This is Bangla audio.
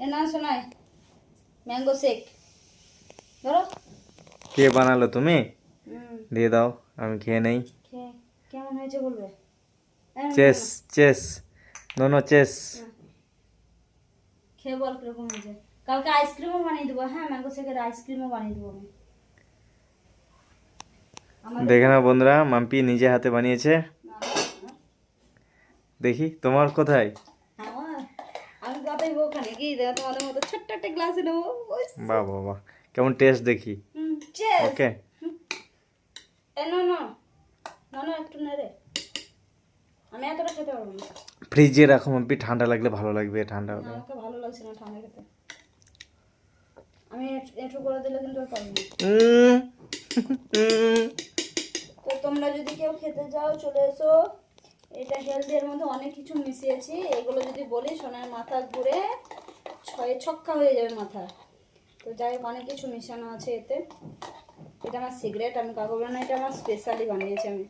এ না শোনায় ম্যাঙ্গো শেক ধরো। কে বানালো, তুমি? হুম, দিয়ে দাও, আমি খেয়ে নেই। খেয়ে কেমন হয়েছে বলবে। এই না, চেস, না, চেস, নোনো চেস। না, খেয়ে বল কিরকম হয়েছে। কালকে আইসক্রিমও বানিয়ে দেবো, হ্যাঁ ম্যাঙ্গো শেকের আইসক্রিমও বানিয়ে দেবো আমি। আমাদের দেখে নাও বন্ধুরা, মাম্পি নিজে হাতে বানিয়েছে। দেখি তোমার কোথায়। আমার আমি যতই বউ খানে কি দেখো তোমাদের মতো ছোট্ট একটা গ্লাসে নেবো। বাহ বাহ বাহ, কেমন টেস্ট দেখি। চেস। ওকে। এ না না না না, একটু নেড়ে, আমি এতটা খেতে পারবো না। ফ্রিজে রাখো মাম্পি, ঠান্ডা লাগলে ভালো লাগবে, ঠান্ডা না, হলে। আমাকে ভালো লাগছে না ঠান্ডা খেতে। আমি একটু করে দিলে কিন্তু আর পারবো না। উম, উম। তো তোমরা যদি কেউ খেতে যাও চলে এসো। এটা হেলদি, এর মধ্যে অনেক কিছু মিশিয়েছি। এগুলো যদি বলি সোনার মাথা ঘুরে ছয়ে ছক্কা হয়ে যাবে মাথা। তো যাই হোক, অনেক কিছু মিশানো আছে এতে। এটা আমার সিগারেট, আমি কাউকে বলবো না, এটা আমার স্পেশালি বানিয়েছি আমি।